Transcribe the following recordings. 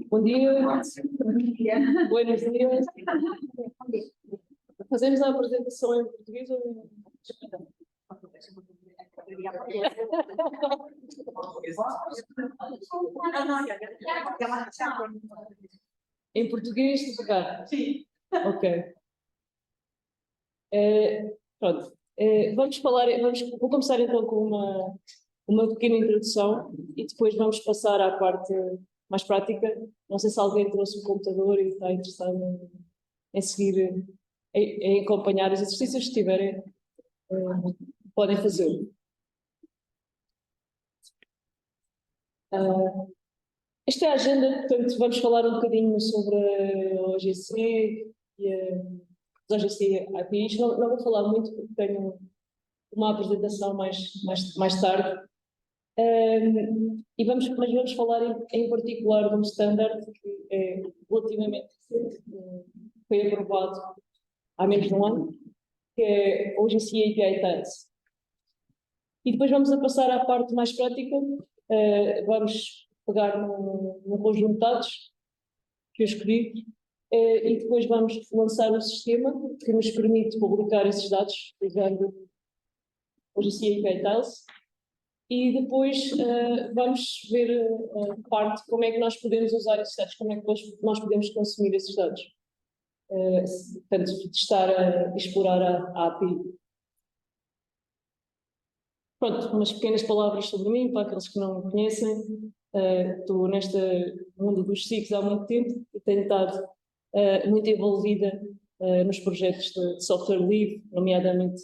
Bom dia. Buenos dias. Fazemos a apresentação em português ou em em português, se pegar? Sim. Ok. Pronto. Vou começar então com uma pequena introdução e depois vamos passar à parte mais prática. Não sei se alguém trouxe um computador e está interessado em seguir, em acompanhar os exercícios, se tiverem, podem fazer. Esta é a agenda, portanto, vamos falar um bocadinho sobre a OGC e as OGC APIs. Não vou falar muito porque tenho uma apresentação mais tarde. Mas vamos falar em particular de um standard que é relativamente recente, foi aprovado há menos de um ano, que é o OGC API Tails. E depois vamos a passar à parte mais prática. Vamos pegar num conjunto de dados que eu escolhi e depois vamos lançar um sistema que nos permite publicar esses dados usando o OGC API Tails. E depois vamos ver parte como é que nós podemos usar esses dados, como é que nós podemos consumir esses dados. Portanto, testar a explorar a API. Pronto, umas pequenas palavras sobre mim, para aqueles que não me conhecem. Estou neste mundo dos SIGs há muito tempo e tenho estado muito envolvida nos projetos de software livre, nomeadamente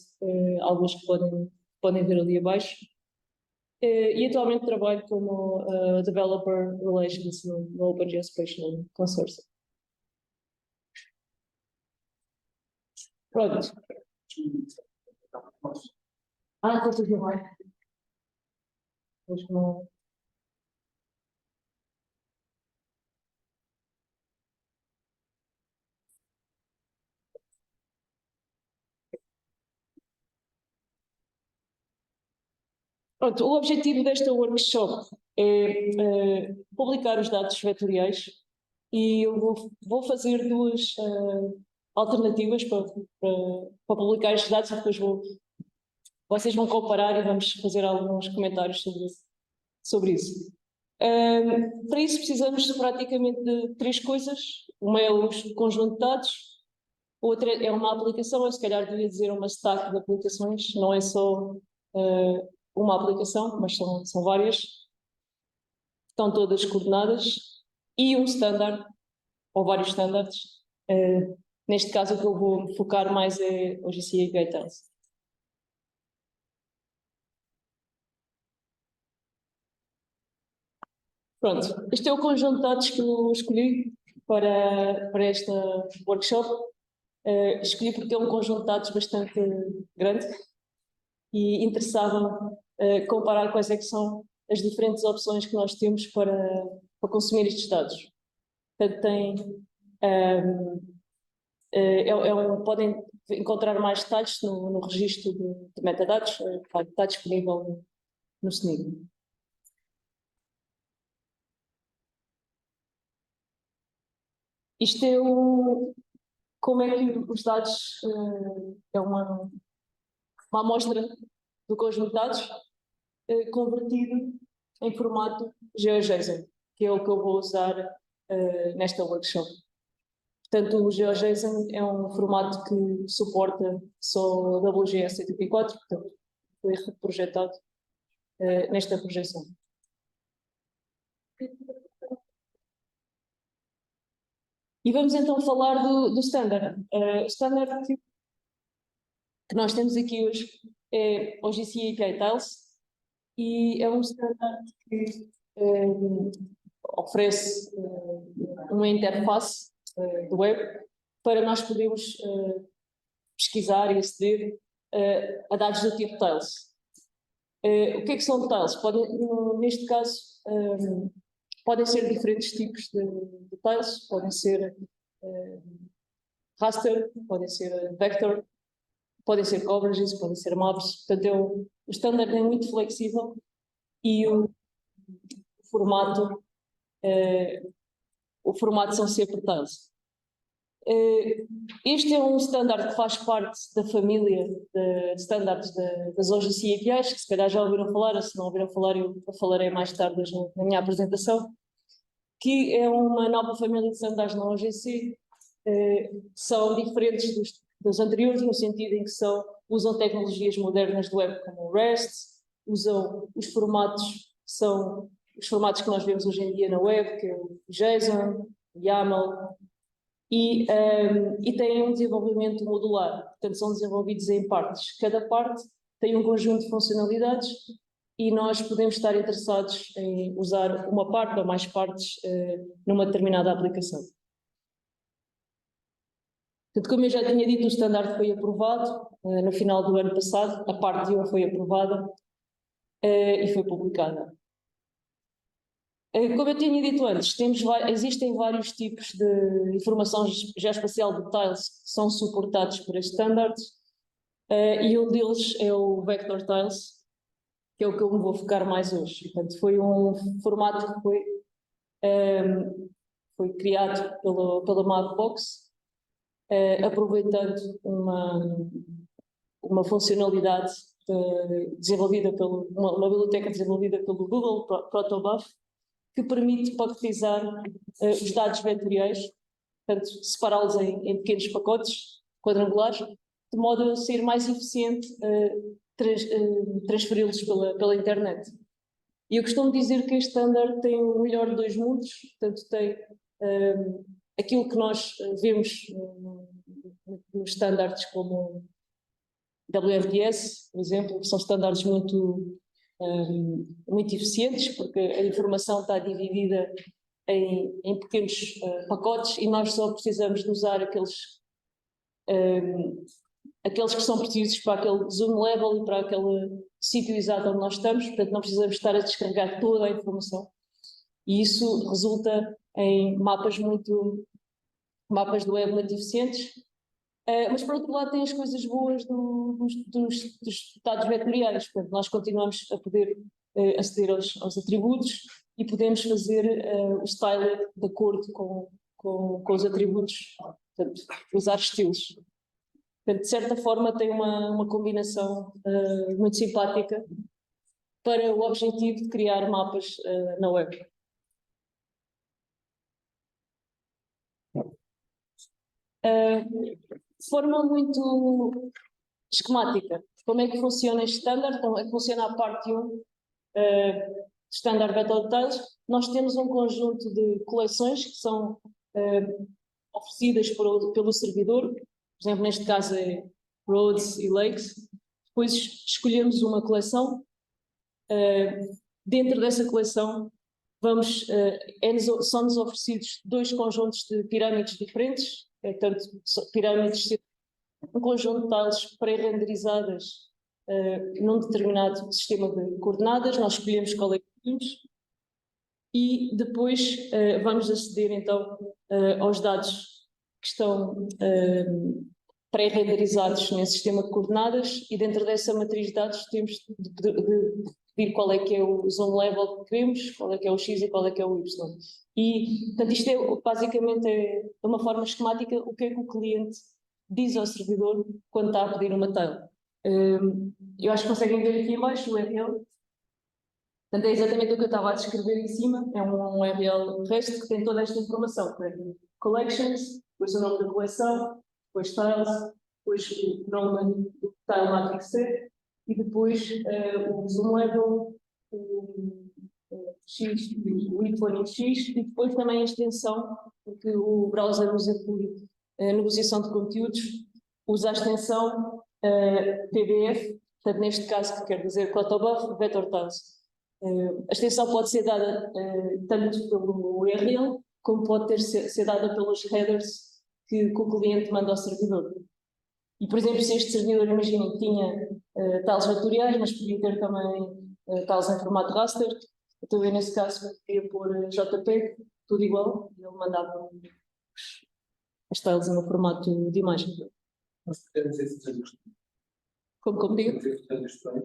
alguns que podem ver ali abaixo. E atualmente trabalho como Developer Relations no Open Geospatial Consortium. Pronto. Está tudo bem. Pronto, o objetivo desta workshop é publicar os dados vetoriais e eu vou fazer duas alternativas para publicar estes dados e depois vocês vão comparar e vamos fazer alguns comentários sobre isso. Para isso precisamos praticamente de três coisas. Uma é o conjunto de dados, outra é uma aplicação, eu se calhar devia dizer uma stack de aplicações, não é só uma aplicação, mas são várias, estão todas coordenadas, e um standard, ou vários standards. Neste caso o que eu vou focar mais é o OGC API Tails. Pronto, este é o conjunto de dados que eu escolhi para esta workshop. Escolhi porque é um conjunto de dados bastante grande e interessava comparar quais é que são as diferentes opções que nós temos para consumir estes dados. Portanto, podem encontrar mais detalhes no registro de metadados, que está disponível no SNID. Isto é como é que os dados é uma amostra do conjunto de dados convertido em formato GeoJSON, que é o que eu vou usar nesta workshop. Portanto, o GeoJSON é um formato que suporta só WGS84, portanto, foi reprojetado nesta projeção. E vamos então falar do standard. O standard que nós temos aqui hoje é o OGC API Tails e é um standard que oferece uma interface do web para nós podermos pesquisar e aceder a dados do tipo Tails. O que é que são Tails? Neste caso, podem ser diferentes tipos de Tails, podem ser raster, podem ser vector, podem ser coverages, podem ser maps. Portanto, o standard é muito flexível e o formato são sempre tiles. Este é um standard que faz parte da família de standards das OGC APIs, que se calhar já ouviram falar, se não ouviram falar, eu falarei mais tarde na minha apresentação, que é uma nova família de standards na OGC. São diferentes dos anteriores, no sentido em que usam tecnologias modernas do web como o REST, usam os formatos que nós vemos hoje em dia na web, que é o JSON, o YAML, e têm um desenvolvimento modular, portanto são desenvolvidos em partes. Cada parte tem um conjunto de funcionalidades e nós podemos estar interessados em usar uma parte ou mais partes numa determinada aplicação. Portanto, como eu já tinha dito, o standard foi aprovado no final do ano passado, a parte 1 foi aprovada e foi publicada. Como eu tinha dito antes, existem vários tipos de informação geoespacial de tiles que são suportados por este standard, e um deles é o Vector Tiles, que é o que eu me vou focar mais hoje. Portanto, foi um formato que foi criado pela Mapbox, aproveitando uma funcionalidade desenvolvida uma biblioteca desenvolvida pelo Google Protobuf, que permite pacotetizar os dados vetoriais, portanto, separá-los em pequenos pacotes quadrangulares, de modo a ser mais eficiente transferi-los pela internet. E eu costumo dizer que este standard tem o melhor de dois mundos, portanto, tem aquilo que nós vemos nos standards como WMTS, por exemplo, que são standards muito eficientes, porque a informação está dividida em pequenos pacotes e nós só precisamos de usar aqueles que são precisos para aquele zoom level e para aquele sítio exato onde nós estamos, portanto não precisamos estar a descarregar toda a informação. E isso resulta em mapas do web muito eficientes, mas por outro lado tem as coisas boas dos dados vetoriais, portanto nós continuamos a poder aceder aos atributos e podemos fazer o styling de acordo com os atributos, portanto usar estilos. Portanto, de certa forma tem uma combinação muito simpática para o objetivo de criar mapas na web. De forma muito esquemática, como é que funciona este standard, como é que funciona a parte 1 Standard Vector Tiles. Nós temos um conjunto de coleções que são oferecidas pelo servidor, por exemplo, neste caso é Roads e Lakes. Depois escolhemos uma coleção, dentro dessa coleção são-nos oferecidos dois conjuntos de pirâmides diferentes, portanto, pirâmides, um conjunto de tiles pré-renderizadas num determinado sistema de coordenadas. Nós escolhemos qual é que queremos e depois vamos aceder então aos dados que estão pré-renderizados nesse sistema de coordenadas e dentro dessa matriz de dados temos de pedir qual é que é o zone level que queremos, qual é que é o X e qual é que é o Y. E, portanto, isto basicamente é uma forma esquemática o que é que o cliente diz ao servidor quando está a pedir uma tile. Eu acho que conseguem ver aqui embaixo o URL. Portanto, é exatamente o que eu estava a descrever em cima, é um URL REST que tem toda esta informação, collections, depois o nome da coleção, depois tiles, depois o nome do tile matrix set e depois o zoom level, o X, o Y e X, e depois também a extensão, porque o browser usa por negociação de conteúdos, usa a extensão PDF, portanto neste caso que quer dizer Protobuf Vector Tiles. A extensão pode ser dada tanto pelo URL como pode ser dada pelos headers que o cliente manda ao servidor. E, por exemplo, se este servidor, imaginem que tinha tiles vetoriais, mas podia ter também tiles em formato raster, então eu nesse caso podia pôr JPEG, tudo igual, e ele mandava as tiles no formato de imagem. Nós podemos ir fazer questões. Como digo? Podemos ir fazer questões.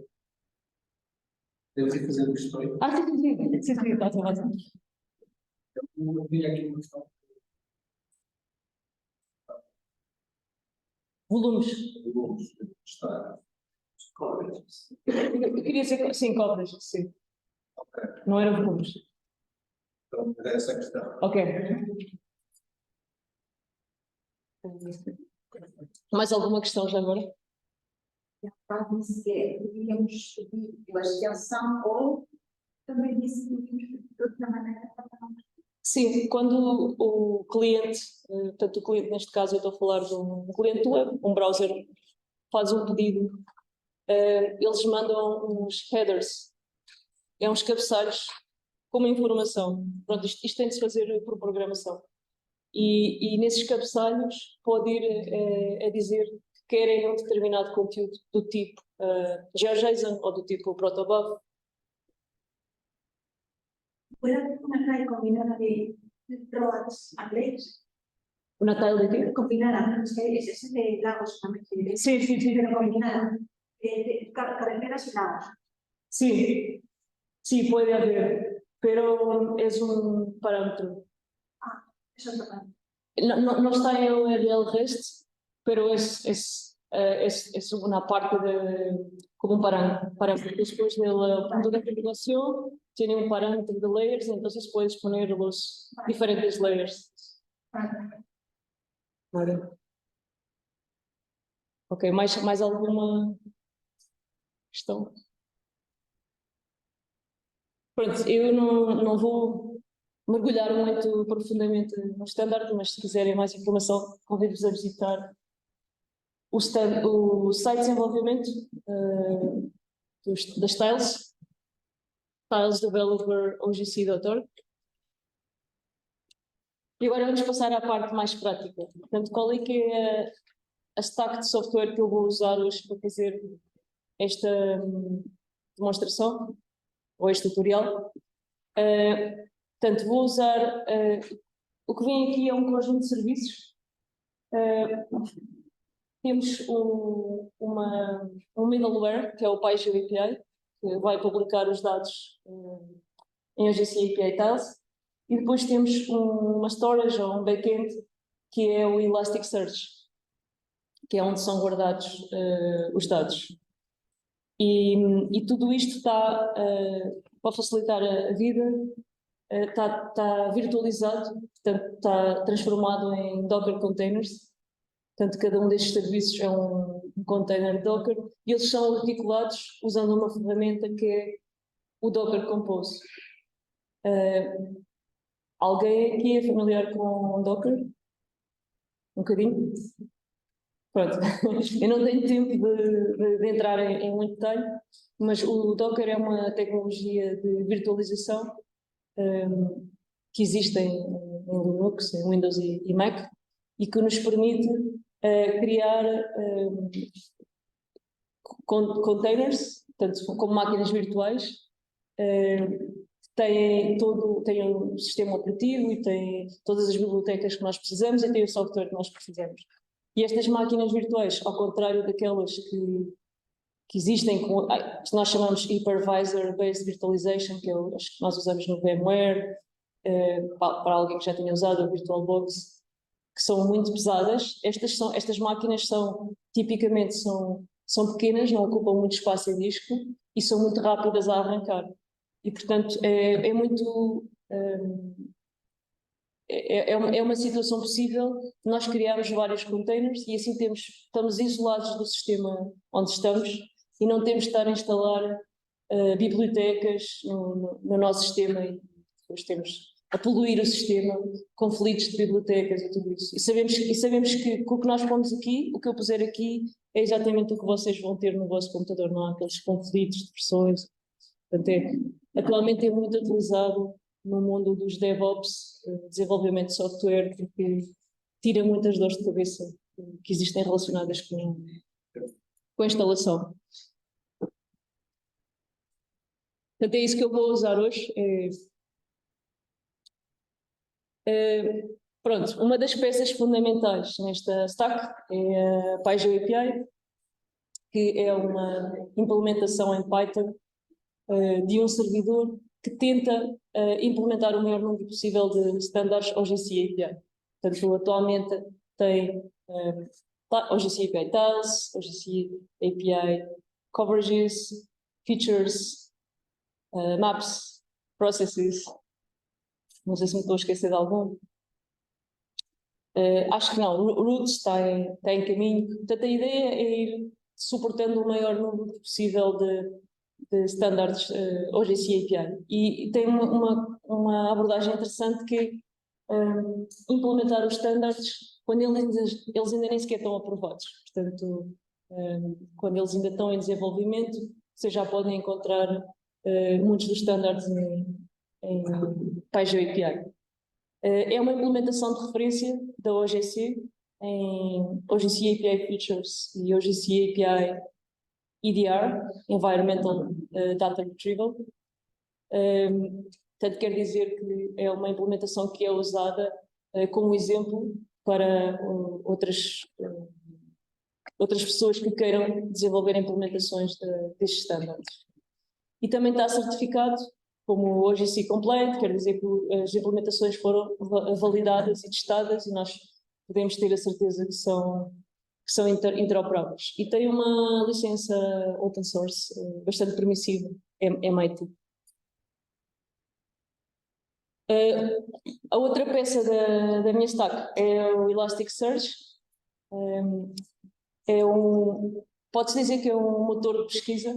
Podemos ir fazer questões. Sim, passa. Eu vi aqui uma questão. Volumes. Volumes. Está. Cobras. Eu queria dizer, sim, cobras, sim. Ok. Não era volumes. Então, era essa a questão. Ok. Mais alguma questão já agora? Disse que devíamos pedir a extensão ou também disse que devíamos pedir de outra maneira para não. Sim, quando o cliente, portanto o cliente neste caso eu estou a falar de um cliente web, um browser, faz um pedido, eles mandam uns headers, uns cabeçalhos com uma informação. Pronto, isto tem de se fazer por programação. E nesses cabeçalhos pode ir a dizer que querem um determinado conteúdo do tipo GeoJSON ou do tipo Protobuf. ¿Puede haber una tile combinada de robots inglés? Una tile de quê? Combinada, es que ese de lagos también. Sí. Pero combinada, de cabeceras y lagos. Sí, puede haber, pero es un parámetro. Eso es total. No está en el URL REST, pero es una parte como un parámetro. Después del punto de configuración tiene un parámetro de layers, entonces puedes poner los diferentes layers. Vale. Ok, mais alguma questão? Pronto, eu não vou mergulhar muito profundamente no standard, mas se quiserem mais informação, convido-vos a visitar o site de desenvolvimento das Tiles, tilesdeveloper.ogc.org. E agora vamos passar à parte mais prática. Portanto, qual é que é a stack de software que eu vou usar hoje para fazer esta demonstração, ou este tutorial? Portanto, vou usar... o que vem aqui é um conjunto de serviços. Temos um middleware, que é o PyGeo API, que vai publicar os dados em OGC API Tiles. E depois temos uma storage ou um backend, que é o Elasticsearch, que é onde são guardados os dados. E tudo isto está, para facilitar a vida, está virtualizado, portanto está transformado em Docker containers. Portanto, cada um destes serviços é um container Docker e eles são articulados usando uma ferramenta que é o Docker Compose. Alguém aqui é familiar com Docker? Um bocadinho? Pronto, eu não tenho tempo de entrar em muito detalhe, mas o Docker é uma tecnologia de virtualização que existe em Linux, em Windows e Mac, e que nos permite criar containers, portanto, como máquinas virtuais, têm um sistema operativo e têm todas as bibliotecas que nós precisamos e têm o software que nós precisamos. E estas máquinas virtuais, ao contrário daquelas que existem, que nós chamamos Hypervisor-Based Virtualization, que é as que nós usamos no VMware, para alguém que já tenha usado a VirtualBox, que são muito pesadas. Estas máquinas tipicamente são pequenas, não ocupam muito espaço em disco e são muito rápidas a arrancar. E, portanto, é uma situação possível nós criarmos vários containers e assim estamos isolados do sistema onde estamos e não temos de estar a instalar bibliotecas no nosso sistema e depois temos a poluir o sistema, conflitos de bibliotecas e tudo isso. E sabemos que com o que nós pomos aqui, o que eu puser aqui, é exatamente o que vocês vão ter no vosso computador, não há aqueles conflitos de versões. Portanto, atualmente é muito utilizado no mundo dos DevOps, desenvolvimento de software, porque tira muitas dores de cabeça que existem relacionadas com a instalação. Portanto, é isso que eu vou usar hoje. Pronto, uma das peças fundamentais nesta stack é a PyGeo API, que é uma implementação em Python de um servidor que tenta implementar o maior número possível de standards OGC API. Portanto, atualmente tem OGC API Tiles, OGC API Coverages, Features, Maps, Processes. Não sei se me estou a esquecer de algum. Acho que não. Roots está em caminho. Portanto, a ideia é ir suportando o maior número possível de standards OGC API. E tem uma abordagem interessante que é implementar os standards quando eles ainda nem sequer estão aprovados. Portanto, quando eles ainda estão em desenvolvimento, vocês já podem encontrar muitos dos standards em PyGeo API. É uma implementação de referência da OGC em OGC API Features e OGC API EDR, Environmental Data Retrieval. Portanto, quer dizer que é uma implementação que é usada como exemplo para outras pessoas que queiram desenvolver implementações destes standards. E também está certificado como OGC Compliant, quer dizer que as implementações foram validadas e testadas e nós podemos ter a certeza que são interoperáveis. E tem uma licença open source bastante permissiva, MIT. A outra peça da minha stack é o Elasticsearch. Pode-se dizer que é um motor de pesquisa,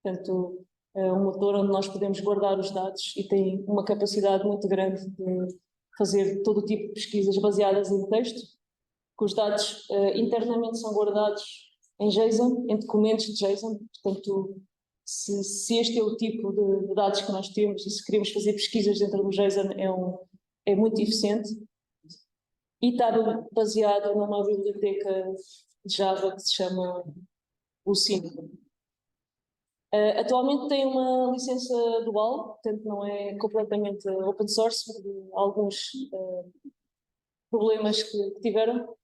portanto, é um motor onde nós podemos guardar os dados e tem uma capacidade muito grande de fazer todo o tipo de pesquisas baseadas em texto, que os dados internamente são guardados em JSON, em documentos de JSON, portanto, se este é o tipo de dados que nós temos e se queremos fazer pesquisas dentro do JSON é muito eficiente e está baseado numa biblioteca de Java que se chama o Symfony. Atualmente tem uma licença dual, portanto não é completamente open source, por alguns problemas que tiveram.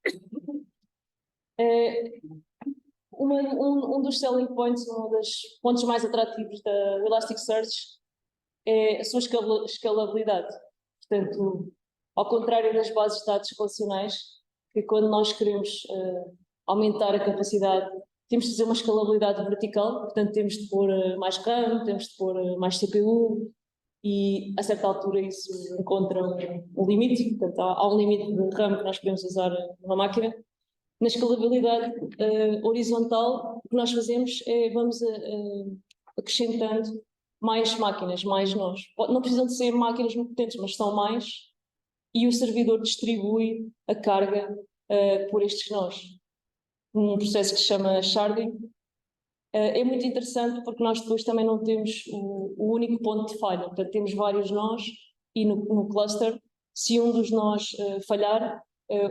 Um dos selling points, um dos pontos mais atrativos da Elasticsearch é a sua escalabilidade. Portanto, ao contrário das bases de dados relacionais, que quando nós queremos aumentar a capacidade, temos de fazer uma escalabilidade vertical, portanto temos de pôr mais RAM, temos de pôr mais CPU e a certa altura isso encontra um limite, portanto há um limite de RAM que nós podemos usar numa máquina. Na escalabilidade horizontal, o que nós fazemos é vamos acrescentando mais máquinas, mais nós. Não precisam de ser máquinas muito potentes, mas são mais, e o servidor distribui a carga por estes nós. Um processo que se chama sharding. É muito interessante porque nós depois também não temos o único ponto de falha, portanto temos vários nós e no cluster, se um dos nós falhar,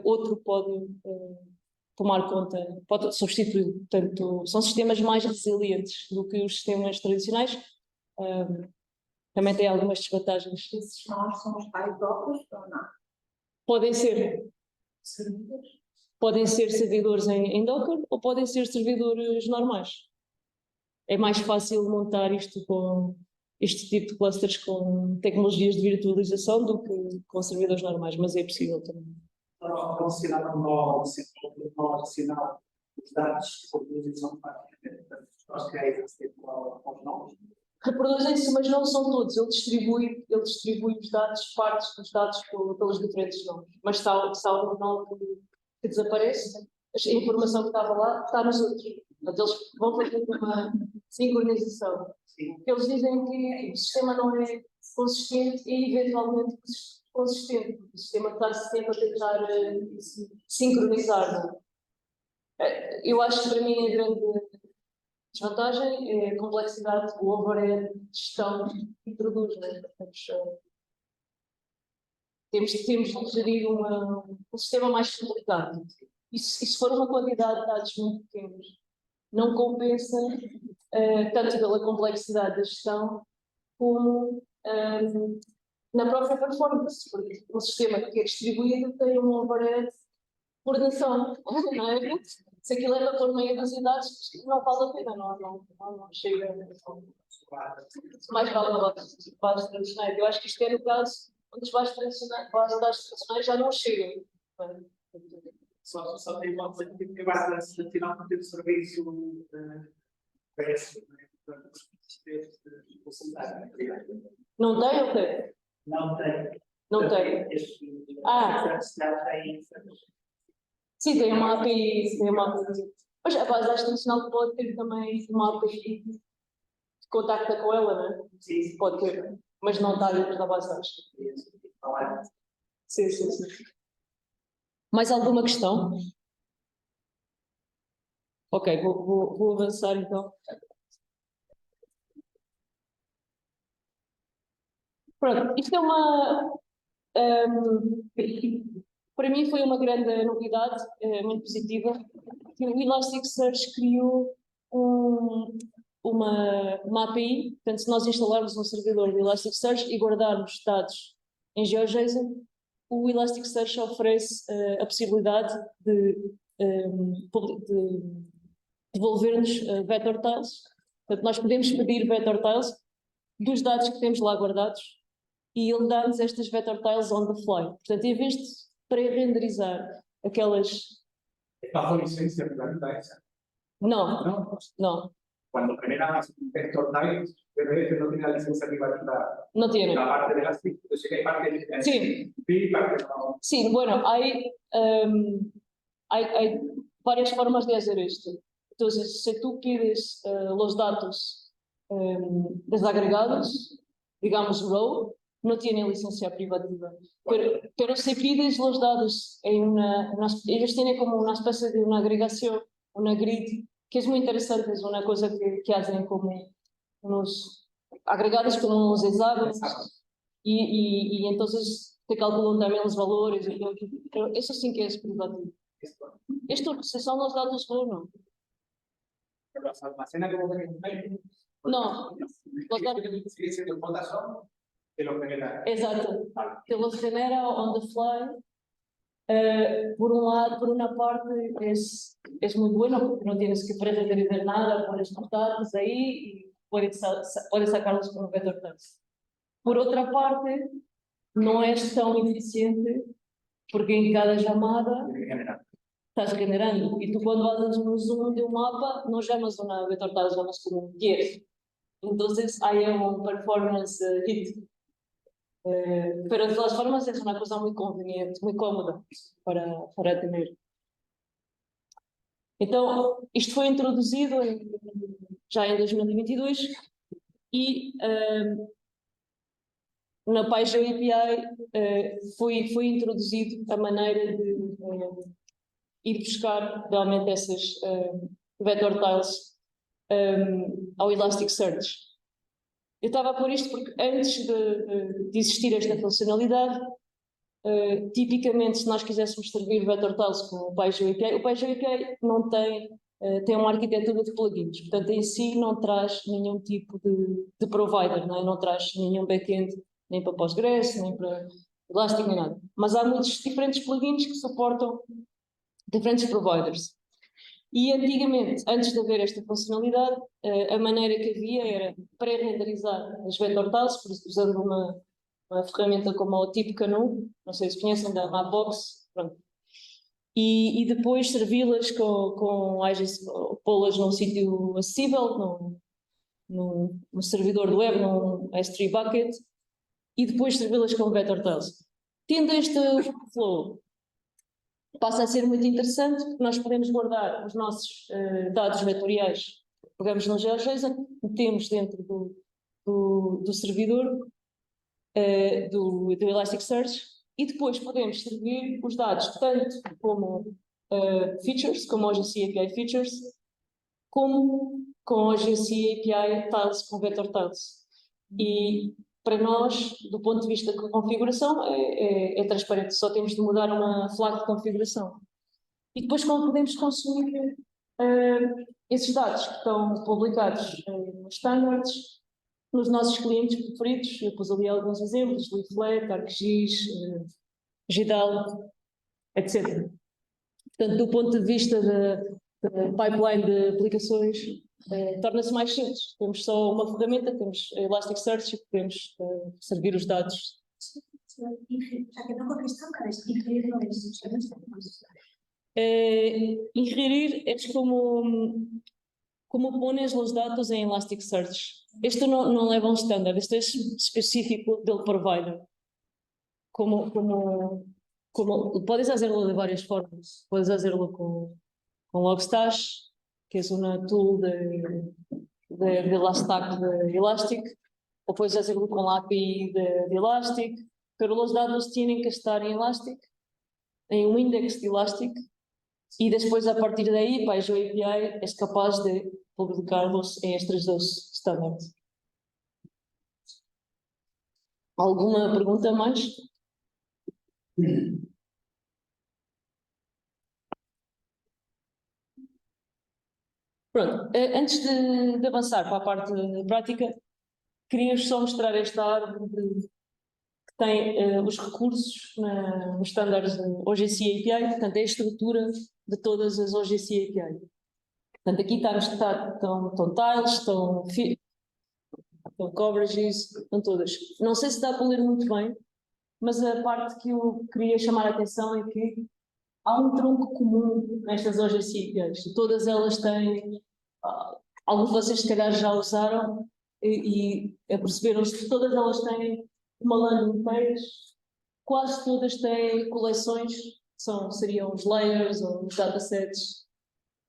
outro pode tomar conta, pode substituir. Portanto, são sistemas mais resilientes do que os sistemas tradicionais. Também tem algumas desvantagens. Esses nós são os tais Dockers ou não? Podem ser servidores em Docker ou podem ser servidores normais. É mais fácil montar isto com este tipo de clusters com tecnologias de virtualização do que com servidores normais, mas é possível também. Relacionado no relacionado os dados de utilização acho que é esse tipo aos nomes. Reproduzem-se, mas não são todos. Ele distribui os dados, partes dos dados pelos diferentes nomes. Mas se há um nome que desaparece, a informação que estava lá está nos outros. Portanto, eles vão fazer uma sincronização. Eles dizem que o sistema não é consistente e eventualmente consistente. O sistema está sempre a tentar sincronizar. Eu acho que para mim a grande desvantagem é a complexidade, o overhead de gestão que introduz. Né? Temos de gerir um sistema mais complicado. E se for uma quantidade de dados muito pequenos, não compensa tanto pela complexidade da gestão como na própria performance, porque o sistema que é distribuído tem um overhead por nação, não é? Se aquilo é para pôr meia das idades, não vale a pena, não chega. Mais vale a base tradicionais. Eu acho que isto é no caso onde as bases tradicionais já não chegam. Só tem uma coisa que a base nacional não tem serviço péssimo, né? Portanto, Não tem ou tem? não tem. Não tem. Sim, tem uma API, Mas a base tradicional pode ter também uma API que contacta com ela, não é? Sim. Pode ter, mas não está dentro da base de dados. Sim. Mais alguma questão? Ok, vou avançar então. Pronto, isto é para mim foi uma grande novidade, muito positiva, que o Elasticsearch criou uma API. Portanto, se nós instalarmos um servidor de Elasticsearch e guardarmos dados em GeoJSON, o Elasticsearch oferece a possibilidade de devolver-nos vector tiles. Portanto, nós podemos pedir vector tiles dos dados que temos lá guardados e ele dá-nos estas vector tiles on the fly. Portanto, em vez de pré-renderizar aquelas... ¿Bajo licencia privativa? Não. Cuando generas un vector type, PDF no tiene la licencia privativa. Não tiene. La parte de las yo sé que hay parte de Sí. y parte no. Sí, bueno, hay varias formas de hacer esto. Entonces, si tú pides los datos desagregados, digamos raw, no tiene licencia privativa. Pero si pides los datos en ellos tienen como una especie de una agregación, una grid, que es muy interesante, es una cosa que hacen como unos agregados como unos hexágonos y entonces te calculan también los valores. Pero eso sí que es privativo. Esto son los datos raw, ¿no? Pero las almacena como que No, los datos. Sigue siendo cuotas son que lo genera. Exacto, que los genera on the fly. Por una parte es muy bueno porque no tienes que pre-renderizar nada, pones los datos ahí y puedes sacarlos con un vector tiles. Por otra parte, no es tan eficiente porque en cada llamada estás generando. Y tú cuando haces un zoom de un mapa, no llamas una vector tiles, llamas como 10. Entonces hay un performance hit. Pero de todas formas es una cosa muy conveniente, muy cómoda para tener. Então, isto foi introduzido já em 2022 e na PyGeo API foi introduzido a maneira de ir buscar realmente essas vector tiles ao Elasticsearch. Eu estava a pôr isto porque antes de existir esta funcionalidade, tipicamente se nós quiséssemos servir vector tiles com o PyGeo API não tem uma arquitetura de plugins, portanto em si não traz nenhum tipo de provider, não traz nenhum backend, nem para Postgres, nem para Elastic, nem nada. Mas há muitos diferentes plugins que suportam diferentes providers. E antigamente, antes de haver esta funcionalidade, a maneira que havia era pré-renderizar as vector tiles, usando uma ferramenta como o tipo Canoe, não sei se conhecem, da Mapbox, pronto. E depois servi-las com pô-las num sítio acessível, no servidor do web, num S3 bucket, e depois servi-las com vector tiles. Tendo este flow, passa a ser muito interessante porque nós podemos guardar os nossos dados vetoriais, pegamos no GeoJSON, metemos dentro do servidor do Elasticsearch e depois podemos servir os dados tanto como features, como a GC API features, como com a GC API tiles com vector tiles. E para nós, do ponto de vista de configuração, é transparente, só temos de mudar uma flag de configuração. E depois como podemos consumir esses dados que estão publicados nos standards, nos nossos clientes preferidos. Eu pus ali alguns exemplos, Leaflet, ArcGIS, GDAL, etc. Portanto, do ponto de vista da pipeline de aplicações, torna-se mais simples. Temos só uma ferramenta, temos a Elasticsearch e podemos servir os dados. Já que não questão, cara, ingerir no Ingerir é como pones os dados em Elasticsearch. Esto não leva a um standard, esto é específico del provider. Puedes hacerlo de varias formas. Puedes hacerlo con Logstash, que es una tool de Elastack de Elastic, o puedes hacerlo con la API de Elastic, pero los datos tienen que estar en Elastic, en un index de Elastic, y después a partir de ahí, Paizo API es capaz de publicarlos en estos dos estándares. ¿Alguma pergunta mais? Pronto, antes de avançar para a parte prática, queria só mostrar esta árvore que tem os recursos nos estándares de OGC API, portanto é a estrutura de todas as OGC API. Portanto, aqui estão tiles, estão coverages, estão todas. Não sei se dá para ler muito bem, mas a parte que eu queria chamar a atenção é que há um tronco comum nestas OGC APIs. Todas elas têm, alguns de vocês se calhar já usaram e perceberam-se que todas elas têm uma landing page, quase todas têm coleções, seriam os layers ou os datasets,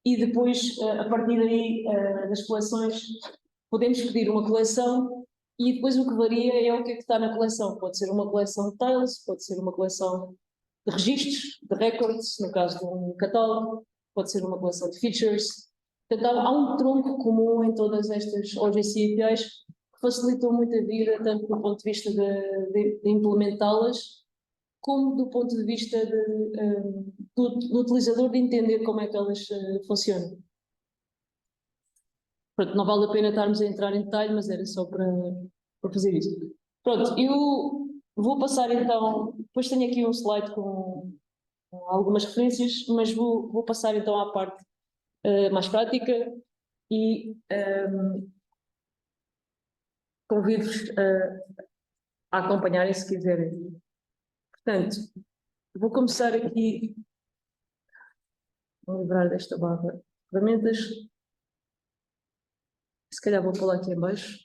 e depois, a partir daí, das coleções, podemos pedir uma coleção e depois o que varia é o que é que está na coleção. Pode ser uma coleção de tiles, pode ser uma coleção de registros, de records, no caso de um catálogo, pode ser uma coleção de features. Portanto, há um tronco comum em todas estas OGC APIs que facilitam muito a vida, tanto do ponto de vista de implementá-las, como do ponto de vista do utilizador de entender como é que elas funcionam. Pronto, não vale a pena estarmos a entrar em detalhe, mas era só para fazer isso. Pronto, eu vou passar então, depois tenho aqui um slide com algumas referências, mas vou passar então à parte mais prática e convido-vos a acompanharem se quiserem. Portanto, vou começar aqui a livrar desta barra de ferramentas. Se calhar vou pular aqui em baixo.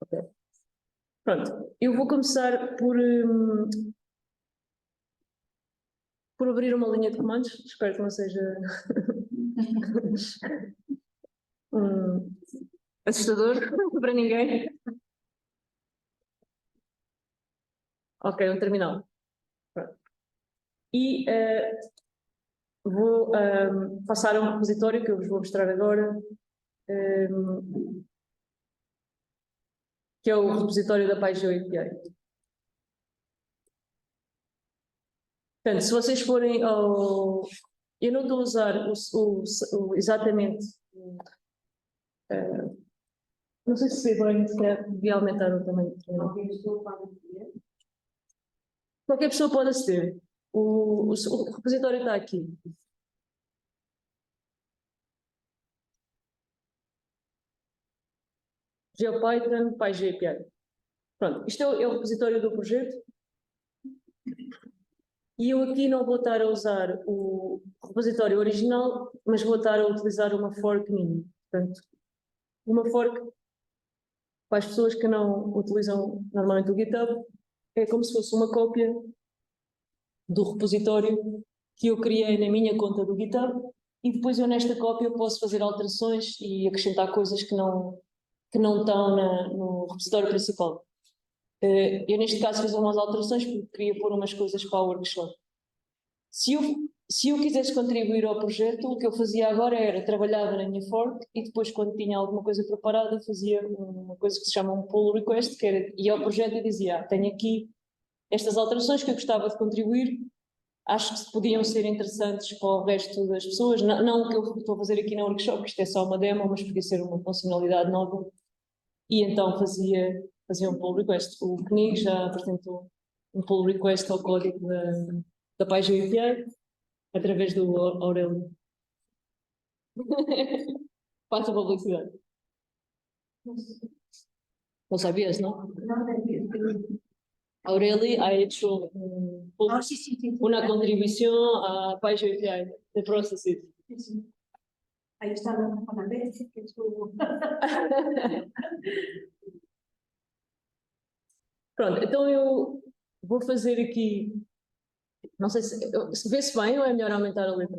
Okay. Pronto, eu vou começar por abrir uma linha de comandos. Espero que não seja assustador para ninguém. Ok, um terminal. Pronto. E vou passar a um repositório que eu vos vou mostrar agora, que é o repositório da Paizo API. Portanto, se vocês forem ao... Eu não estou a usar exatamente... não sei se bem, devia aumentar o tamanho do terminal. Qualquer pessoa pode aceder. O repositório está aqui. GeoPython, Paizo API. Pronto, isto é o repositório do projeto. E eu aqui não vou estar a usar o repositório original, mas vou estar a utilizar uma fork minha. Portanto, uma fork, para as pessoas que não utilizam normalmente o GitHub, é como se fosse uma cópia do repositório que eu criei na minha conta do GitHub e depois eu nesta cópia posso fazer alterações e acrescentar coisas que não estão no repositório principal. Eu neste caso fiz umas alterações porque queria pôr umas coisas para o workshop. Se eu quisesse contribuir ao projeto, o que eu fazia agora era trabalhava na minha fork e depois quando tinha alguma coisa preparada fazia uma coisa que se chama um pull request, que era ia ao projeto e dizia tenho aqui estas alterações que eu gostava de contribuir, acho que podiam ser interessantes para o resto das pessoas. Não o que eu estou a fazer aqui na workshop, que isto é só uma demo, mas podia ser uma funcionalidade nova. E então fazia um pull request. O CNIG já apresentou um pull request ao código da página API através do Aurélio. Faça publicidade. No sabias, ¿no? No te Aureli ha hecho sí, sí, sí. una contribución a Page API de Processes. Sí, sí. Ahí está hablando con Albert, que es su... Pronto, então eu vou fazer aqui. Não sei se vê-se bem ou é melhor aumentar a letra?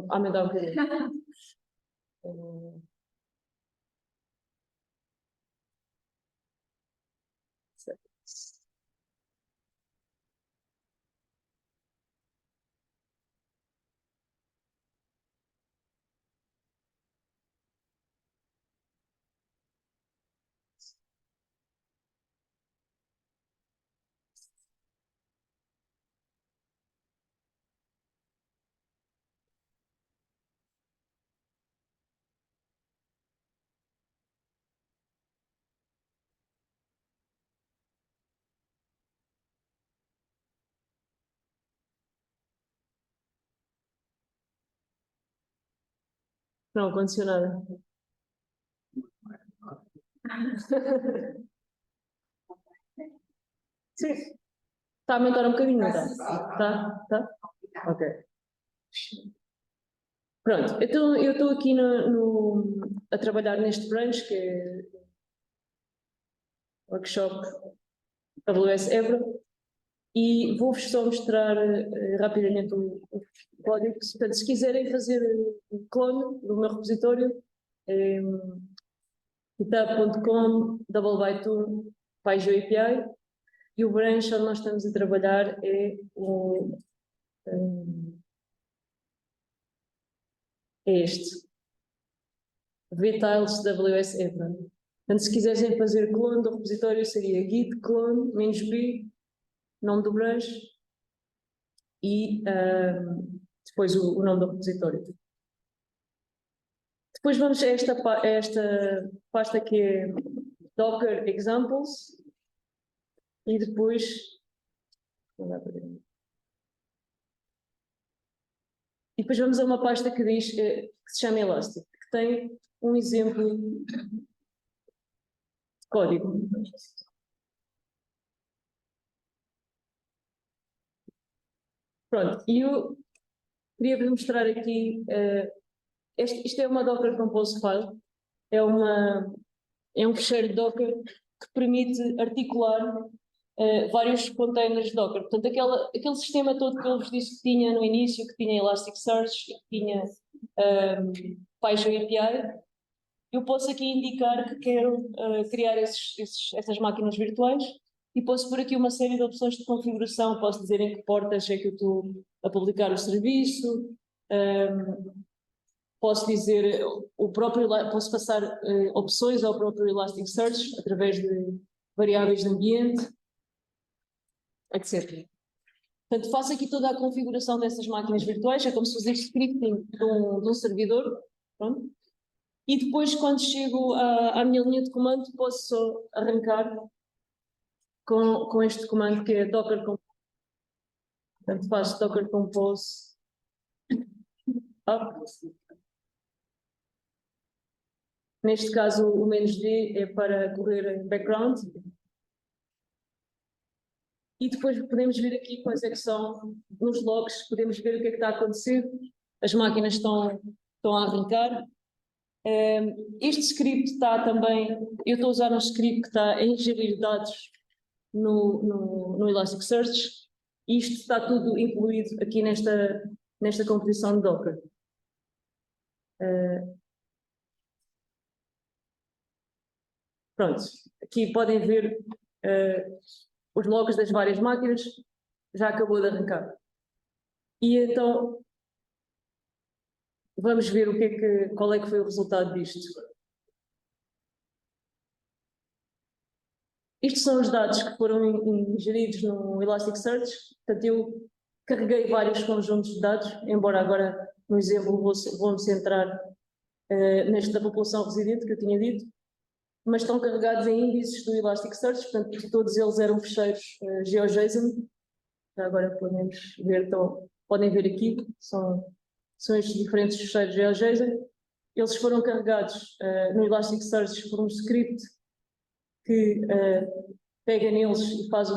Aumentar um bocadinho. Não aconteceu nada. Sim. Está a aumentar um bocadinho, não está? Está? Está? Ok. Pronto, então eu estou aqui a trabalhar neste branch, que é workshop AWS Évora, e vou-vos só mostrar rapidamente o código. Portanto, se quiserem fazer um clone do meu repositório, github.com/2 Page API, e o branch onde nós estamos a trabalhar é este, vtiles AWS Évora. Portanto, se quisessem fazer clone do repositório, seria git clone -b, nome do branch, e depois o nome do repositório. Depois vamos a esta pasta que é Docker Examples, e depois vamos a uma pasta que diz que se chama Elastic, que tem um exemplo de código. Pronto, e eu queria-vos mostrar aqui, isto é uma Docker Compose File, é um fecheiro Docker que permite articular vários containers Docker. Portanto, aquele sistema todo que eu vos disse que tinha no início, que tinha Elasticsearch, que tinha Page API, eu posso aqui indicar que quero criar essas máquinas virtuais e posso pôr aqui uma série de opções de configuração. Posso dizer em que portas é que eu estou a publicar o serviço, posso dizer posso passar opções ao próprio Elasticsearch através de variáveis de ambiente, etc. Portanto, faço aqui toda a configuração dessas máquinas virtuais, é como se fosse scripting de um servidor, pronto. E depois, quando chego à minha linha de comando, posso só arrancar com este comando que é Docker Compose. Portanto, faço Docker Compose up. Neste caso, o "-d" é para correr em background. E depois podemos ver aqui quais é que são, nos logs, podemos ver o que é que está a acontecer. As máquinas estão a arrancar. Este script está também, eu estou a usar um script que está a ingerir dados no Elasticsearch. Isto está tudo incluído aqui nesta composição de Docker. Pronto, aqui podem ver os logs das várias máquinas, já acabou de arrancar. E então vamos ver qual é que foi o resultado disto. Isto são os dados que foram ingeridos no Elasticsearch. Portanto, eu carreguei vários conjuntos de dados, embora agora, no exemplo, vou-me centrar neste da população residente, que eu tinha dito, mas estão carregados em índices do Elasticsearch, portanto, todos eles eram fecheiros GeoJSON. Agora podemos ver, então, podem ver aqui, são estes diferentes fecheiros GeoJSON. Eles foram carregados no Elasticsearch por um script que pega neles e faz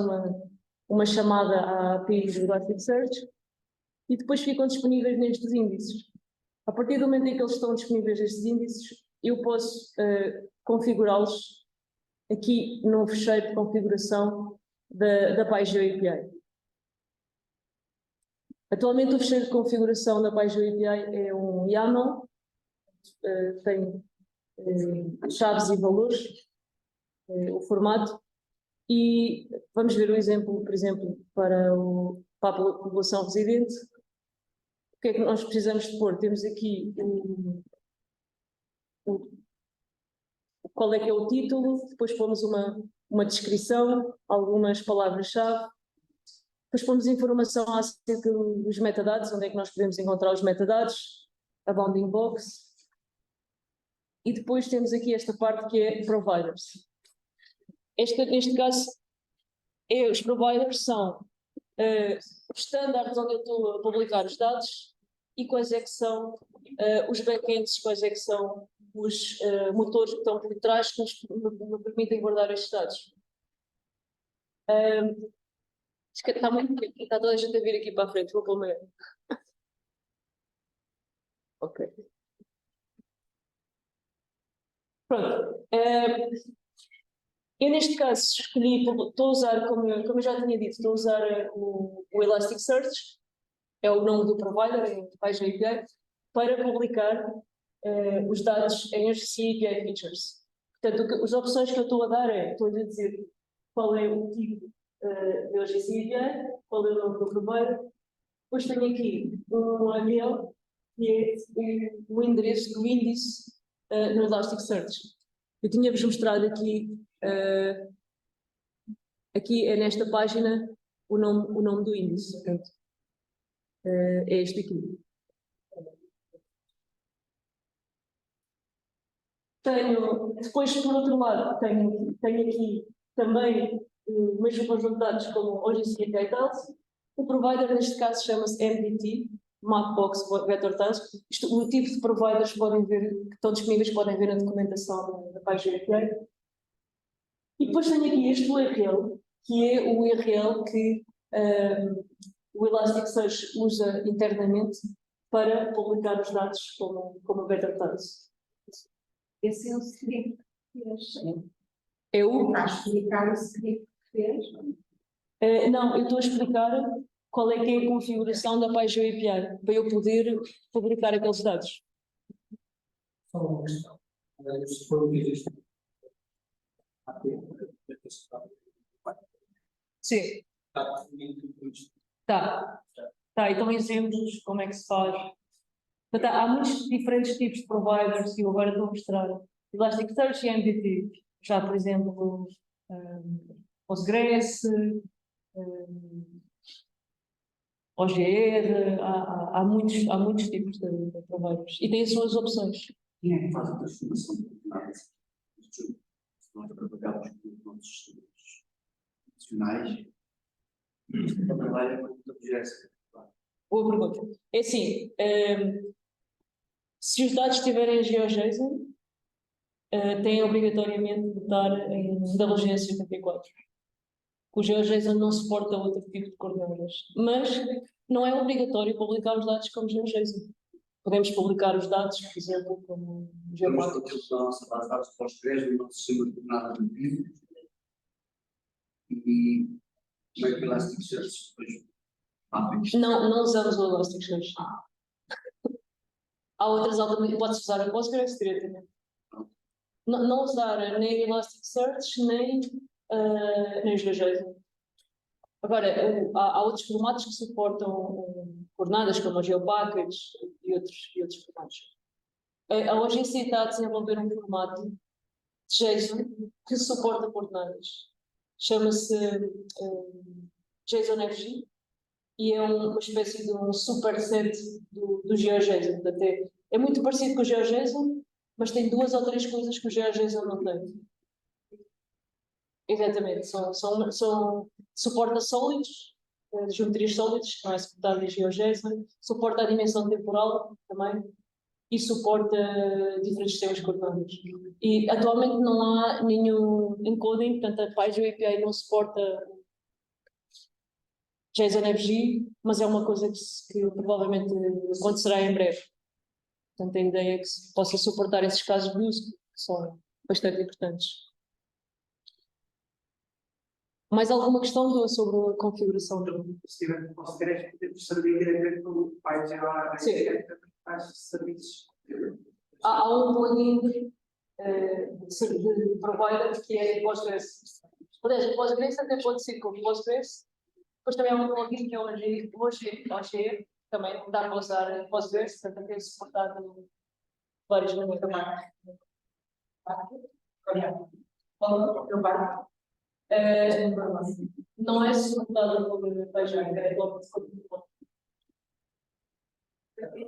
uma chamada à API do Elasticsearch e depois ficam disponíveis nestes índices. A partir do momento em que eles estão disponíveis nestes índices, eu posso configurá-los aqui no fecheiro de configuração da PyGeo API. Atualmente o fecheiro de configuração da PyGeo API é um YAML, tem chaves e valores, o formato, e vamos ver um exemplo, por exemplo, para a população residente. O que é que nós precisamos de pôr? Temos aqui qual é que é o título, depois pomos uma descrição, algumas palavras-chave, depois pomos informação acerca dos metadados, onde é que nós podemos encontrar os metadados, a bounding box, e depois temos aqui esta parte que é providers. Neste caso, os providers são os standards onde eu estou a publicar os dados e quais é que são os backends, quais é que são os motores que estão por trás que nos permitem guardar estes dados. Está toda a gente a vir aqui para a frente, vou pôr uma... Ok. Pronto. Eu neste caso escolhi, estou a usar, como eu já tinha dito, estou a usar o Elasticsearch, é o nome do provider, em PyGeo API, para publicar os dados em HTTP API Features. Portanto, as opções que eu estou a dar estou a dizer qual é o tipo de HTTP API, qual é o nome do provider. Depois tenho aqui um URL, que é o endereço do índice no Elasticsearch. Eu tinha-vos mostrado aqui, aqui é nesta página o nome do índice. Portanto, é este aqui. Depois, por outro lado, tenho aqui também o mesmo conjunto de dados como o GCP Tiles. O provider, neste caso, chama-se MDT, Mapbox Vector Tiles. O tipo de providers podem ver, que estão disponíveis, podem ver na documentação da página API. E depois tenho aqui este URL, que é o URL que o Elasticsearch usa internamente para publicar os dados como Vector Tiles. Esse é o script que fez. Está a explicar o script que fez? Não, eu estou a explicar qual é que é a configuração da PyGeo API, para eu poder publicar aqueles dados. Só uma questão. Se for o que existe. Sim. Está definido tudo isto. Tá. Então exemplos, como é que se faz? Portanto, há muitos diferentes tipos de providers que eu agora estou a mostrar. Elasticsearch e MDT. Já, por exemplo, Postgres, OGR, há muitos tipos de providers. E têm as suas opções. Quem é que faz a transformação de dados? Nós trabalhamos com os nossos sistemas nacionais. Isto trabalha com muita objeção. Boa pergunta. É assim, se os dados estiverem em GeoJSON, têm obrigatoriamente de estar em WGS84. O GeoJSON não suporta outro tipo de coordenadas, mas não é obrigatório publicar os dados como GeoJSON. Podemos publicar os dados, por exemplo, como Geopacket. Temos a nossa base de dados Postgres, o nosso sistema de coordenadas de PIB. E como é que o Elasticsearch depois? Não usamos o Elasticsearch. Há outras alternativas, pode-se usar o Postgres diretamente. Não usar nem Elasticsearch, nem GeoJSON. Agora, há outros formatos que suportam coordenadas, como a Geopacket e outros formatos. A OGC está a desenvolver um formato de JSON que suporta coordenadas. chama-se JSON-FG e é uma espécie de um superset do GeoJSON. Portanto, é muito parecido com o GeoJSON, mas tem 2 ou 3 coisas que o GeoJSON não tem. Exatamente, suporta sólidos, geometrias sólidas, que não é suportado em GeoJSON, suporta a dimensão temporal também e suporta diferentes sistemas coordenados. E atualmente não há nenhum encoding, portanto a PyGeo API não suporta JSON-FG, mas é uma coisa que provavelmente acontecerá em breve. Portanto, a ideia é que se possa suportar esses casos de uso, que são bastante importantes. Mais alguma questão sobre a configuração do... Se tiver considerar, podemos servir diretamente pelo PyGeo API, faz serviços. Há um plugin de provider que é Postgres. Aliás, o Postgres até pode ser como Postgres. Depois também há um plugin que é o OGE, também dá para usar Postgres, portanto é suportado de várias maneiras. Não é suportado por PyGeo, é logo de suporte.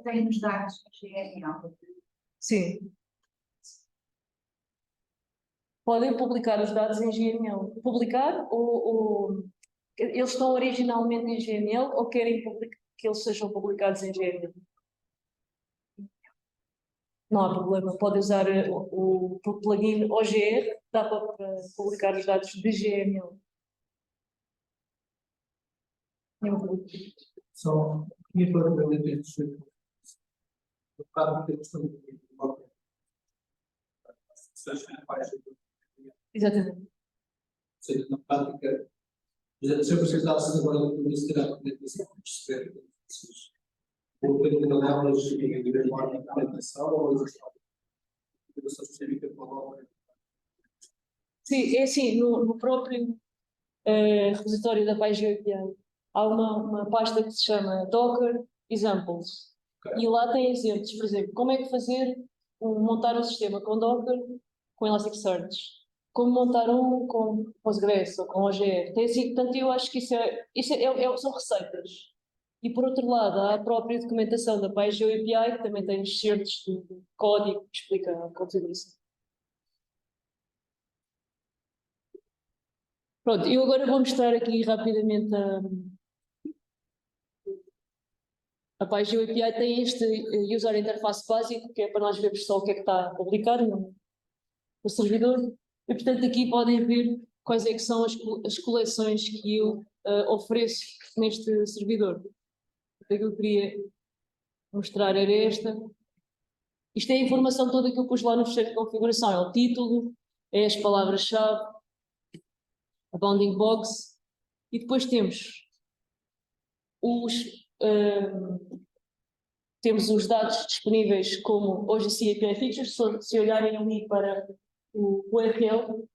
Tem os dados GRL. Sim. Podem publicar os dados em GML. Publicar ou eles estão originalmente em GML ou querem que eles sejam publicados em GML? Não há problema. Pode usar o plugin OGR, dá para publicar os dados de GML. Nenhum problema. Só aqui relativamente a estes no caso da questão do Exatamente. ou seja, na prática, se eu precisasse agora de se tirar a documentação, perceber ou ter uma delas e ver lá a documentação ou existe uma documentação específica para a obra. Sim, é assim, no próprio repositório da PyGeo API há uma pasta que se chama Docker Examples. E lá tem exemplos, por exemplo, como é que montar um sistema com Docker, com Elasticsearch, como montar um com Postgres ou com OGR. Tem assim, portanto, eu acho que são receitas. E por outro lado, há a própria documentação da PyGeo API, que também tem excertos de código que explica a configuração. Pronto, eu agora vou mostrar aqui rapidamente a PyGeo API tem este user interface básico, que é para nós vermos só o que é que está a publicar no servidor. E, portanto, aqui podem ver quais é que são as coleções que eu ofereço neste servidor. O que eu queria mostrar era esta. Isto é a informação toda que eu pus lá no fecheiro de configuração. É o título, é as palavras-chave, a bounding box, e depois temos os dados disponíveis como OGC API Features. Se olharem ali para o URL,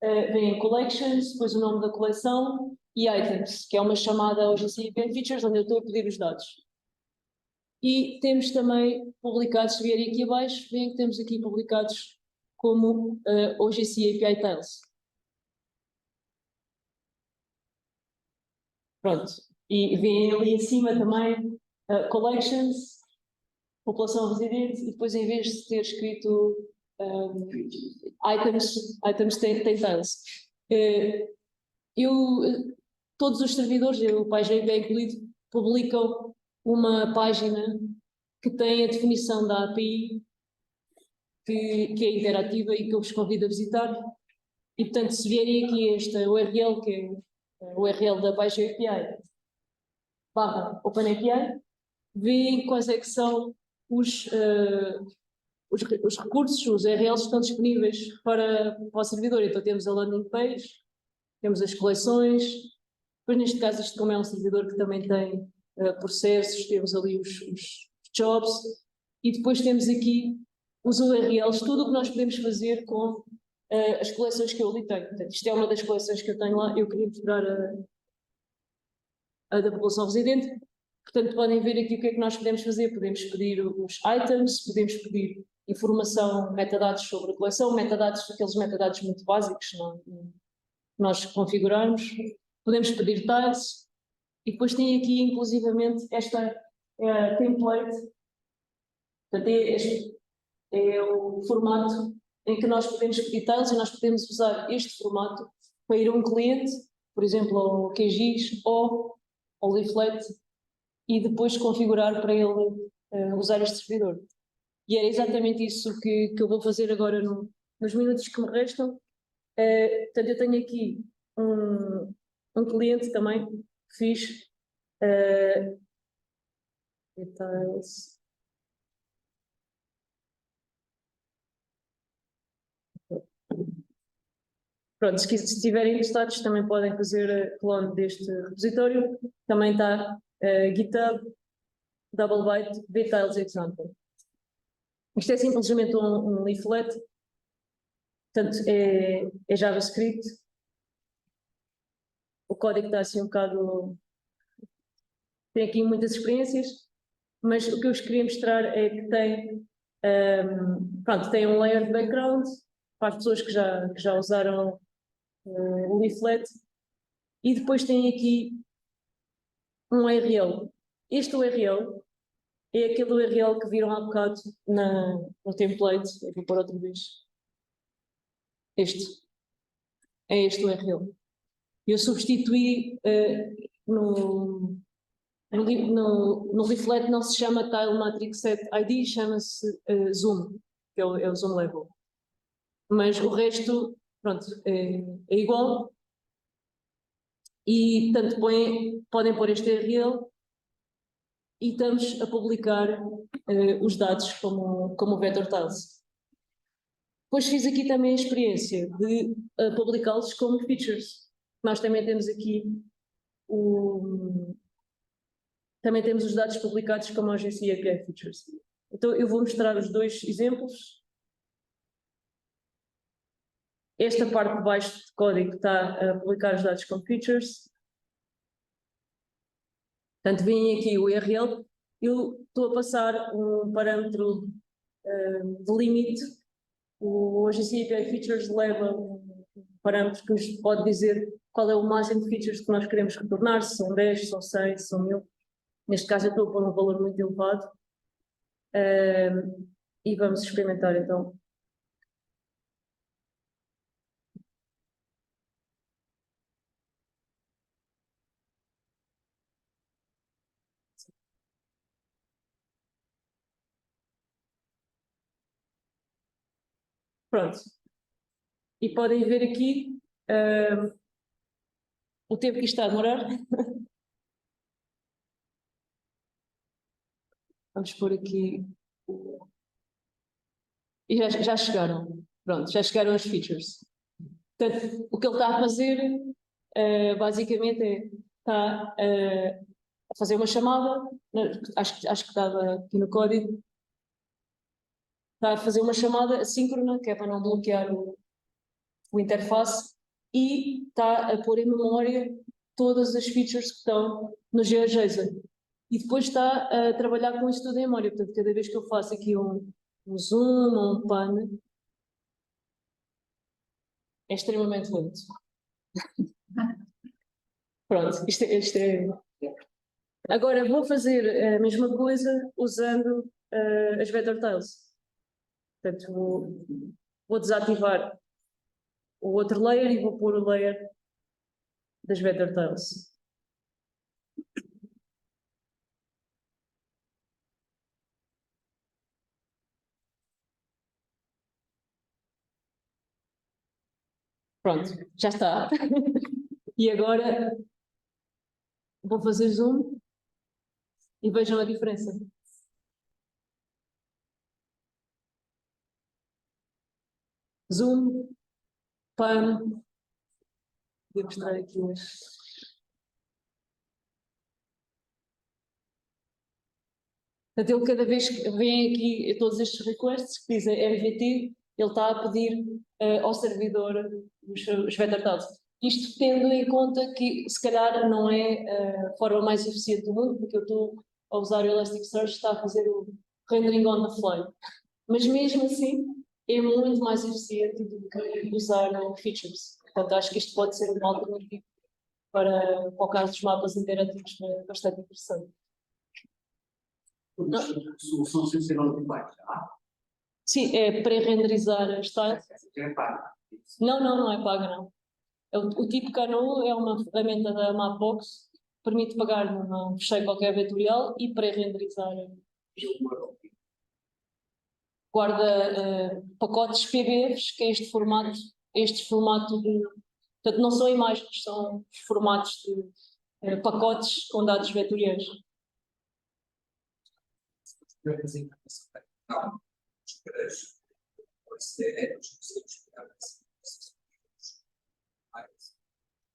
vem Collections, depois o nome da coleção e Items, que é uma chamada OGC API Features, onde eu estou a pedir os dados. E temos também publicados, se vierem aqui abaixo, veem que temos aqui publicados como OGC API Tails. Pronto. E veem ali em cima também Collections, população residente, e depois em vez de ter escrito items tem tails. Todos os servidores, o PyGeo API incluído, publicam uma página que tem a definição da API, que é interativa e que eu vos convido a visitar. E, portanto, se vierem aqui esta URL, que é a URL da PyGeo API, /OpenAPI, veem quais é que são os recursos, os URLs que estão disponíveis para o servidor. Então temos a landing page, temos as coleções, depois neste caso isto como é um servidor que também tem processos, temos ali os jobs, e depois temos aqui os URLs, tudo o que nós podemos fazer com as coleções que eu ali tenho. Portanto, isto é uma das coleções que eu tenho lá. Eu queria mostrar a da população residente. Portanto, podem ver aqui o que é que nós podemos fazer. Podemos pedir os items, podemos pedir informação, metadados sobre a coleção, aqueles metadados muito básicos, nós configurarmos, podemos pedir tiles, e depois tem aqui inclusivamente esta template, portanto é o formato em que nós podemos pedir tiles e nós podemos usar este formato para ir a um cliente, por exemplo, ao QGIS ou ao Leaflet, e depois configurar para ele usar este servidor. E é exatamente isso que eu vou fazer agora nos minutos que me restam. Portanto, eu tenho aqui um cliente também que fiz details. Pronto, se estiverem interessados também podem fazer clone deste repositório. Também está GitHub, DoubleByte, details example. Isto é simplesmente um leaflet, portanto é JavaScript. O código está assim um bocado... Tem aqui muitas experiências, mas o que eu vos queria mostrar é que tem um layer de background para as pessoas que já usaram o leaflet, e depois tem aqui um URL. Este URL é aquele URL que viram há bocado no template. Eu vou pôr outra vez. É este URL. Eu substituí no leaflet, não se chama Tile Matrix Set ID, chama-se Zoom, que é o Zoom Level. Mas o resto, pronto, é igual. E, portanto, podem pôr este URL e estamos a publicar os dados como vector tiles. Depois fiz aqui também a experiência de publicá-los como features. Nós também temos aqui também temos os dados publicados como OGC API Features. Então eu vou mostrar os dois exemplos. Esta parte de baixo de código está a publicar os dados como features. Portanto, vem aqui o URL. Eu estou a passar um parâmetro de limite. O OGC API Features leva um parâmetro que nos pode dizer qual é o máximo de features que nós queremos retornar, se são 10, se são 100, se são 1000. Neste caso eu estou a pôr um valor muito elevado. E vamos experimentar então. Pronto. E podem ver aqui o tempo que isto está a demorar. Vamos pôr aqui. E já chegaram. Pronto, já chegaram as features. Portanto, o que ele está a fazer, basicamente, está a fazer uma chamada, acho que estava aqui no código, está a fazer uma chamada assíncrona, que é para não bloquear o interface, e está a pôr em memória todas as features que estão no GeoJSON. E depois está a trabalhar com isso tudo em memória. Portanto, cada vez que eu faço aqui um zoom ou um pan, é extremamente lento. Pronto, isto é... Agora vou fazer a mesma coisa usando as vector tiles. Portanto, vou desativar o outro layer e vou pôr o layer das vector tiles. Pronto, já está. E agora vou fazer zoom e vejam a diferença. Zoom, pan. Vou mostrar aqui as... Portanto, ele cada vez que vem aqui todos estes requests que dizem RVT, ele está a pedir ao servidor os vector tiles. Isto tendo em conta que se calhar não é a forma mais eficiente do mundo, porque eu estou a usar o Elasticsearch, está a fazer o rendering on the fly. Mas mesmo assim é muito mais eficiente do que usar features. Portanto, acho que isto pode ser uma alternativa para o caso dos mapas interativos, bastante interessante. Solução sem ser on-device. Sim, é pré-renderizar as tiles. Já é pago. Não é paga, não. O tipo Canoe é uma ferramenta da Mapbox que permite pagar num fecheiro qualquer vetorial e pré-renderizar. Guarda pacotes PDFs, que é este formato de. Portanto, não são imagens, são formatos de pacotes com dados vetoriais.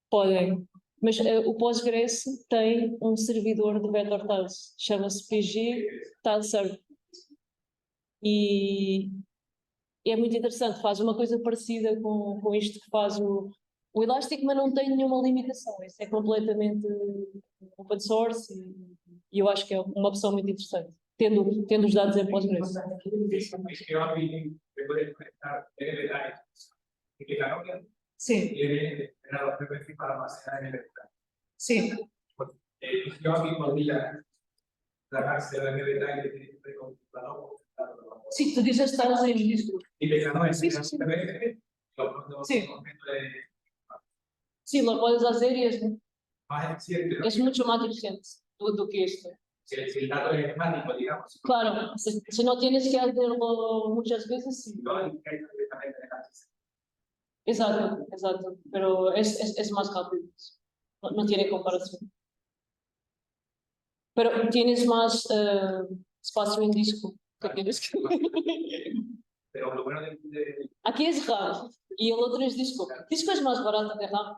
Podem, mas o Postgres tem um servidor de Vector Tiles, chama-se PG Tile Server. E é muito interessante, faz uma coisa parecida com isto que faz o Elastic, mas não tem nenhuma limitação. Isso é completamente open source e eu acho que é uma opção muito interessante, tendo os dados em Postgres. Sim. Sim. Sim, tu dizes que estás em disco. Sí, lo puedes hacer y es mucho más eficiente do que esto. Si el dato es esquemático, digamos. Claro, si no tienes que hacerlo muchas veces, sí. No, directamente en el sistema. Exacto, pero es más rápido. No tiene comparación. Pero tienes más espacio en disco. Que tienes que... Pero lo bueno de... Aquí es RAM y el otro es disco. Disco es más barato que RAM.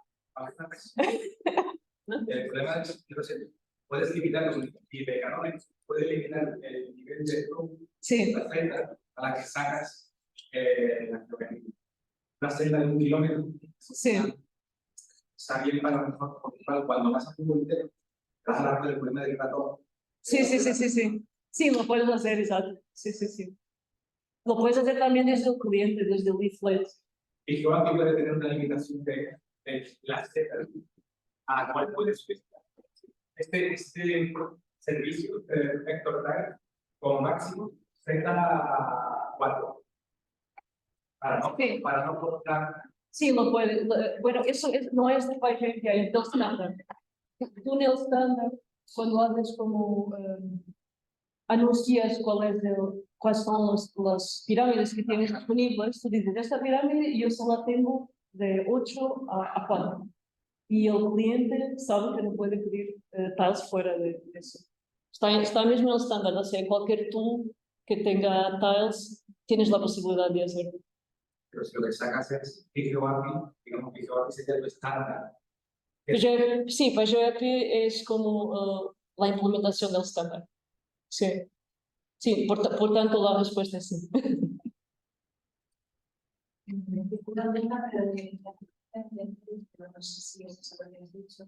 El problema es que puedes limitar los hipercanones, puedes limitar el nivel de sí. la celda a la que sacas una celda de 1 kilómetro. Sí. Está bien para nosotros, porque cuando vas a un mundo entero, vas a hablar del problema del ratón. Sí. Sí, lo puedes hacer, exacto. Sí. Lo puedes hacer también desde el cliente, desde el leaflet. Y yo aquí puede tener una limitación de las celdas a la cual puedes utilizar. Este servicio de Vector Tile, como máximo, celda 4. Para no cortar. Sí, lo puede. Bueno, eso no es de PyGPI, es del estándar. Tú en el estándar, cuando haces como anuncias cuáles son las pirámides que tienes disponibles, tú dices, esta pirámide yo solo tengo de 8 a 4. Y el cliente sabe que no puede pedir tiles fuera de eso. Está mismo en el estándar, o sea, cualquier tool que tenga tiles, tienes la posibilidad de hacerlo. Pero si lo que sacas es PGOAPI, digamos que PGOAPI sería tu estándar. Sí, PGOAPI es como la implementación del estándar. Sí, por tanto la respuesta es sí. No sé si eso se lo habéis dicho,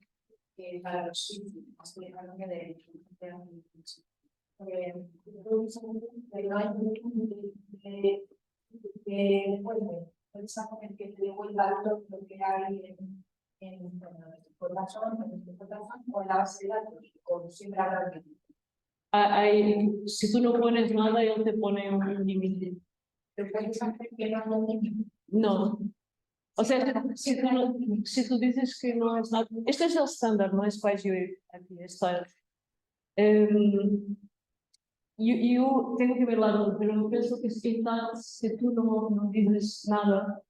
que para los sitios, más que para de derecho, no hay que devuelve, exactamente que te devuelva lo que hay en información, o en la base de datos, o siempre habrá si tú no pones nada, él te pone un límite. No. O sea, si tú dices que no es nada... Este es el estándar, no es PyGeoAPI, aquí está. Yo tengo que ver lá, pero eu penso que se tú no dices nada,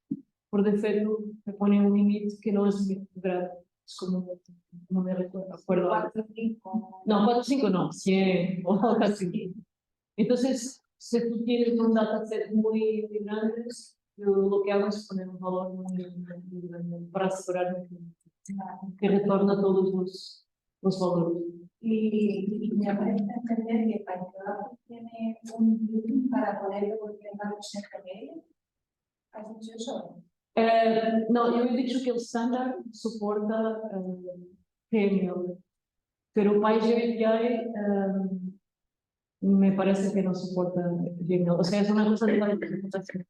por defecto te pone un límite que no es muy grande. Es como, no me acuerdo. 4, 5. No, 4, 5 no, 100 o algo así. Entonces, si tú tienes un dataset muy grande, lo que hago es poner un valor muy grande para asegurarme que retorna todos los valores. Y me parece entender que PyGeoAPI tiene un link para poder devolver datos en GML. ¿Has dicho eso? No, yo he dicho que el estándar soporta GML, pero PyGPI me parece que no soporta GML. O sea, es una cosa de la implementación.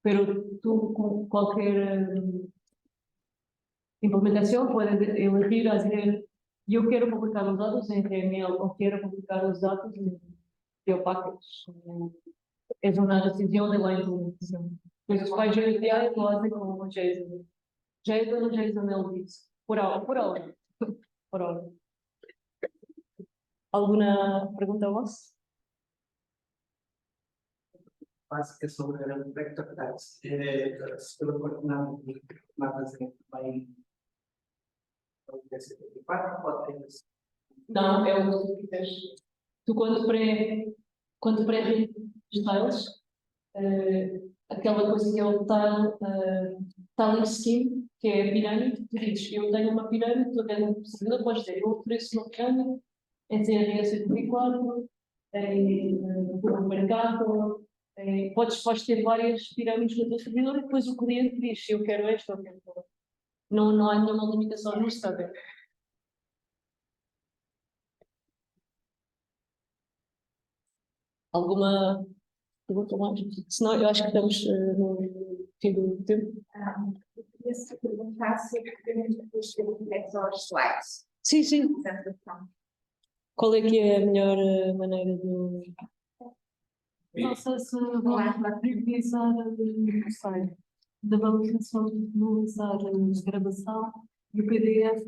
Pero tú con cualquier implementación, puede elegir hacer, yo quiero publicar los datos en HTML o quiero publicar los datos en GeoPackage. Es una decisión de la implementación. Pues los países API lo hacen como JSON. JSON LDs. Por ahora. Por ahora. ¿Alguna pregunta más? Básica sobre el vector tags. Pelo coordenado de armazém vai ser para pode Não, é o que tu quiseres. Tu quando pré-styles, aquela coisa que é o tiling scheme, que é a pirâmide, tu dizes, eu tenho uma pirâmide, tu tens um servidor, podes dizer, eu ofereço uma pirâmide em CRS84, por mercado, podes ter várias pirâmides no teu servidor e depois o cliente diz, eu quero esta ou quero aquela. Não há nenhuma limitação no stack. Alguma pergunta mais? Senão, eu acho que estamos no fim do tempo. Eu queria se perguntar se podemos depois ter acesso aos slides. Sim. Apresentação. Qual é que é a melhor maneira de... Não sei se vão priorizar o site da validação de finalizar a gravação e o PDF.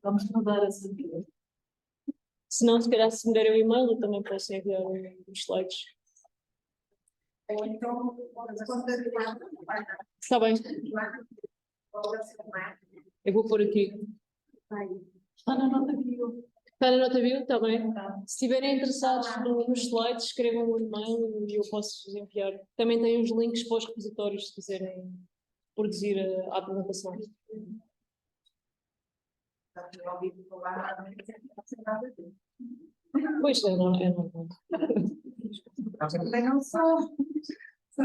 Vamos mudar essa vida. Se não, se calhar se me derem o e-mail, eu também posso enviar os slides. Ou então, Está bem, eu vou pôr aqui. Está na nota bio. Está na nota bio? Está bem. Se estiverem interessados nos slides, escrevam um e-mail e eu posso vos enviar. Também tem os links para os repositórios, se quiserem produzir a apresentação. Pois é, não é normal. também não sou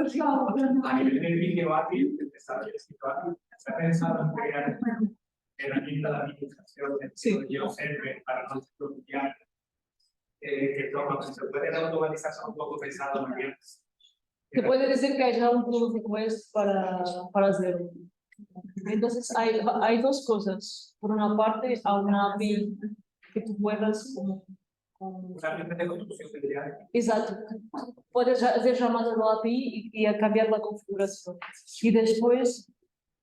jovem. A nivel del vídeo ágil, el desarrollo de sitio ágil, se ha pensado en crear herramientas de administración de GeoServer para no copiar, que todo se puede automatizar, son un poco pensado muy bien. Se puede decir que hay ya un pull request para hacerlo. Entonces, hay dos cosas. Por una parte, a una API que tú puedas Una herramienta de construcción de diario. Exato. Puedes hacer llamadas a la API y a cambiar la configuración. Y después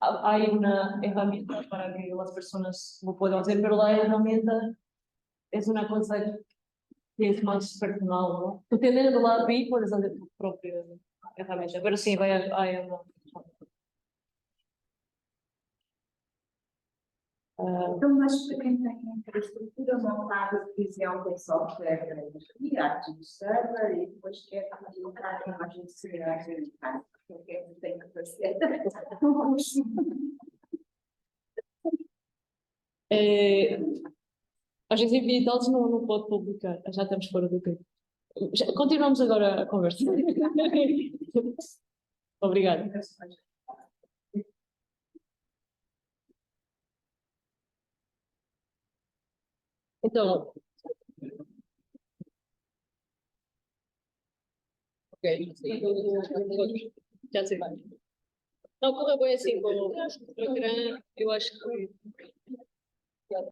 hay una herramienta para que las personas lo puedan hacer, pero la herramienta es una cosa que es más personal, ¿no? Tú tienes la API, puedes hacer tu propia herramienta, pero sí, hay una. Então, mas para quem tem infraestrutura montada de visão tem software de arquivo server e depois quer colocar a imagem de segurança em casa, porque tem que fazer. A agência ambiental não pode publicar, já estamos fora do tempo. Continuamos agora a conversa. Obrigada. Então, ok, já sei. Não, correu bem assim com o ecrã, eu acho que